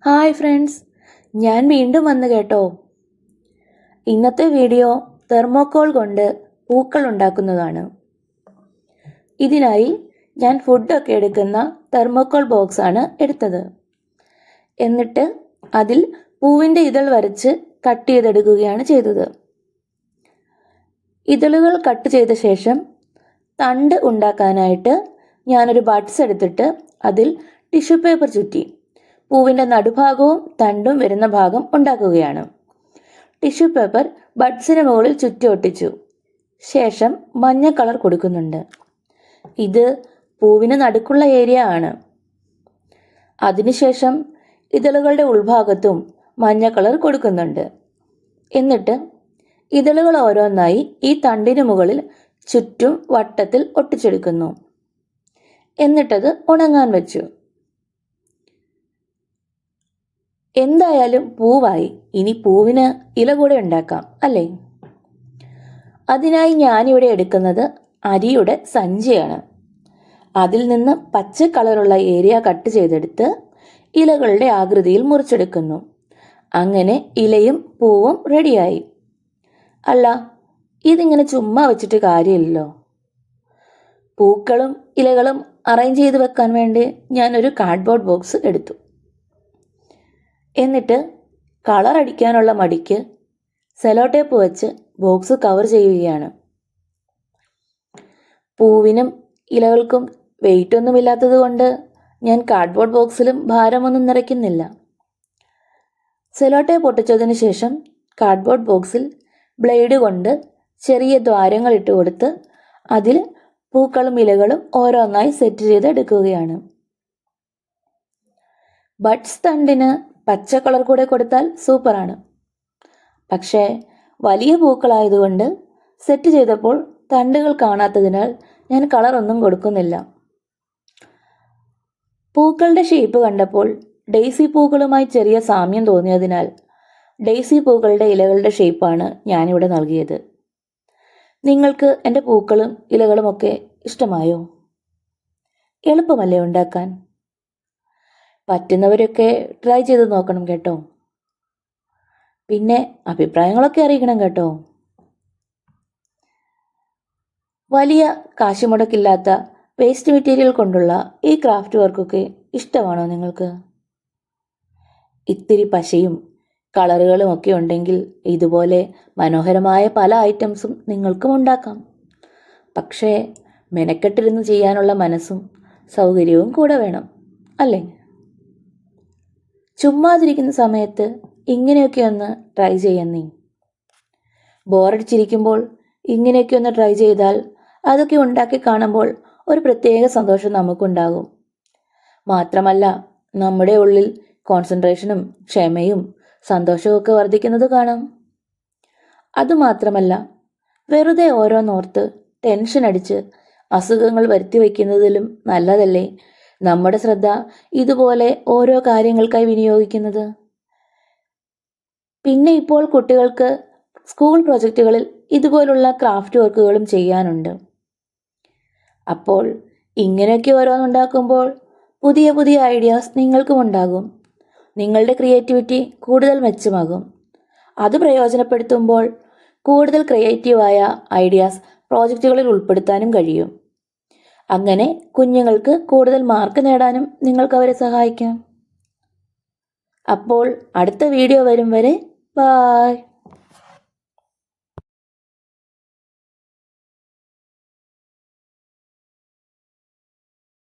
Hi friends, ഞാൻ വീണ്ടും വന്നു കേട്ടോ. ഇന്നത്തെ വീഡിയോ തെർമോക്കോൾ കൊണ്ട് പൂക്കൾ ഉണ്ടാക്കുന്നതാണ്. ഇതിനായി ഞാൻ ഫുഡൊക്കെ എടുക്കുന്ന തെർമോക്കോൾ ബോക്സാണ് എടുത്തത്. എന്നിട്ട് അതിൽ പൂവിൻ്റെ ഇതൾ വരച്ച് കട്ട് ചെയ്തെടുക്കുകയാണ് ചെയ്തത്. ഇതളുകൾ കട്ട് ചെയ്ത ശേഷം തണ്ട് ഉണ്ടാക്കാനായിട്ട് ഞാനൊരു ബഡ്സ് എടുത്തിട്ട് അതിൽ ടിഷ്യൂ പേപ്പർ ചുറ്റി പൂവിൻ്റെ നടുഭാഗവും തണ്ടും വരുന്ന ഭാഗം ഉണ്ടാക്കുകയാണ്. ടിഷ്യൂ പേപ്പർ ബഡ്സിന് മുകളിൽ ചുറ്റി ഒട്ടിച്ചു. ശേഷം മഞ്ഞ കളർ കൊടുക്കുന്നുണ്ട്. ഇത് പൂവിന് നടുക്കുള്ള ഏരിയ ആണ്. അതിനുശേഷം ഇതളുകളുടെ ഉൾഭാഗത്തും മഞ്ഞ കളർ കൊടുക്കുന്നുണ്ട്. എന്നിട്ട് ഇതളുകൾ ഓരോന്നായി ഈ തണ്ടിന് മുകളിൽ ചുറ്റും വട്ടത്തിൽ ഒട്ടിച്ചെടുക്കുന്നു. എന്നിട്ടത് ഉണങ്ങാൻ വെച്ചു. എന്തായാലും പൂവായി. ഇനി പൂവിന് ഇല കൂടെ ഉണ്ടാക്കാം അല്ലേ? അതിനായി ഞാനിവിടെ എടുക്കുന്നത് അരിയുടെ സഞ്ചിയാണ്. അതിൽ നിന്ന് പച്ച കളറുള്ള ഏരിയ കട്ട് ചെയ്തെടുത്ത് ഇലകളുടെ ആകൃതിയിൽ മുറിച്ചെടുക്കുന്നു. അങ്ങനെ ഇലയും പൂവും റെഡിയായി. അല്ല, ഇതിങ്ങനെ ചുമ്മാ വെച്ചിട്ട് കാര്യമില്ലല്ലോ. പൂക്കളും ഇലകളും അറേഞ്ച് ചെയ്ത് വെക്കാൻ വേണ്ടി ഞാനൊരു കാർഡ്ബോർഡ് ബോക്സ് എടുത്തു. എന്നിട്ട് കളർ അടിക്കാനുള്ള മടിക്ക് സെലോ ടേപ്പ് വെച്ച് ബോക്സ് കവർ ചെയ്യുകയാണ്. പൂവിനും ഇലകൾക്കും വെയിറ്റ് ഒന്നുമില്ലാത്തത് കൊണ്ട് ഞാൻ കാർഡ്ബോർഡ് ബോക്സിലും ഭാരമൊന്നും നിറയ്ക്കുന്നില്ല. സെലോ ടേപ്പ് ഒട്ടിച്ചതിന് ശേഷം കാർഡ്ബോർഡ് ബോക്സിൽ ബ്ലേഡ് കൊണ്ട് ചെറിയ ദ്വാരങ്ങൾ ഇട്ട് കൊടുത്ത് അതിൽ പൂക്കളും ഇലകളും ഓരോന്നായി സെറ്റ് ചെയ്തെടുക്കുകയാണ്. ബഡ്സ് തണ്ടിന് പച്ച കളർ കൂടെ കൊടുത്താൽ സൂപ്പറാണ്. പക്ഷേ വലിയ പൂക്കളായതുകൊണ്ട് സെറ്റ് ചെയ്തപ്പോൾ തണ്ടുകൾ കാണാത്തതിനാൽ ഞാൻ കളറൊന്നും കൊടുക്കുന്നില്ല. പൂക്കളുടെ ഷേപ്പ് കണ്ടപ്പോൾ ഡെയ്സി പൂക്കളുമായി ചെറിയ സാമ്യം തോന്നിയതിനാൽ ഡെയ്സി പൂക്കളുടെ ഇലകളുടെ ഷേപ്പാണ് ഞാനിവിടെ നൽകിയത്. നിങ്ങൾക്ക് എൻ്റെ പൂക്കളും ഇലകളുമൊക്കെ ഇഷ്ടമായോ? എളുപ്പമല്ലേ ഉണ്ടാക്കാൻ? പറ്റുന്നവരൊക്കെ ട്രൈ ചെയ്ത് നോക്കണം കേട്ടോ. പിന്നെ അഭിപ്രായങ്ങളൊക്കെ അറിയിക്കണം കേട്ടോ. വലിയ കാശ് മുടക്കില്ലാത്ത വേസ്റ്റ് മെറ്റീരിയൽ കൊണ്ടുള്ള ഈ ക്രാഫ്റ്റ് വർക്കൊക്കെ ഇഷ്ടമാണോ നിങ്ങൾക്ക്? ഇത്തിരി പശയും കളറുകളും ഒക്കെ ഉണ്ടെങ്കിൽ ഇതുപോലെ മനോഹരമായ പല ഐറ്റംസും നിങ്ങൾക്കും ഉണ്ടാക്കാം. പക്ഷേ മെനക്കെട്ടിരുന്ന് ചെയ്യാനുള്ള മനസ്സും സൗകര്യവും കൂടെ വേണം അല്ലേ? ചുമ്മാതിരിക്കുന്ന സമയത്ത് ഇങ്ങനെയൊക്കെ ഒന്ന് ട്രൈ ചെയ്യുന്നേ. ബോറടിച്ചിരിക്കുമ്പോൾ ഇങ്ങനെയൊക്കെ ഒന്ന് ട്രൈ ചെയ്താൽ അതൊക്കെ ഉണ്ടാക്കി കാണുമ്പോൾ ഒരു പ്രത്യേക സന്തോഷം നമുക്കുണ്ടാകും. മാത്രമല്ല നമ്മുടെ ഉള്ളിൽ കോൺസെൻട്രേഷനും ക്ഷമയും സന്തോഷവും ഒക്കെ വർദ്ധിക്കുന്നത് കാണാം. അതുമാത്രമല്ല വെറുതെ ഓരോന്നോർത്ത് ടെൻഷൻ അടിച്ച് അസുഖങ്ങൾ വരുത്തി വയ്ക്കുന്നതിലും നല്ലതല്ലേ നമ്മുടെ ശ്രദ്ധ ഇതുപോലെ ഓരോ കാര്യങ്ങൾക്കായി വിനിയോഗിക്കുന്നത്. പിന്നെ ഇപ്പോൾ കുട്ടികൾക്ക് സ്കൂൾ പ്രൊജക്റ്റുകളിൽ ഇതുപോലുള്ള ക്രാഫ്റ്റ് വർക്കുകളും ചെയ്യാനുണ്ട്. അപ്പോൾ ഇങ്ങനെയൊക്കെ ഓരോന്നുണ്ടാക്കുമ്പോൾ പുതിയ പുതിയ ഐഡിയാസ് നിങ്ങൾക്കും ഉണ്ടാകും. നിങ്ങളുടെ ക്രിയേറ്റിവിറ്റി കൂടുതൽ മെച്ചമാകും. അത് പ്രയോജനപ്പെടുത്തുമ്പോൾ കൂടുതൽ ക്രിയേറ്റീവായ ഐഡിയാസ് പ്രോജക്റ്റുകളിൽ ഉൾപ്പെടുത്താനും കഴിയും. അങ്ങനെ കുഞ്ഞുങ്ങൾക്ക് കൂടുതൽ മാർക്ക് നേടാനും നിങ്ങൾക്ക് അവരെ സഹായിക്കാം. അപ്പോൾ അടുത്ത വീഡിയോ വരും വരെ ബൈ.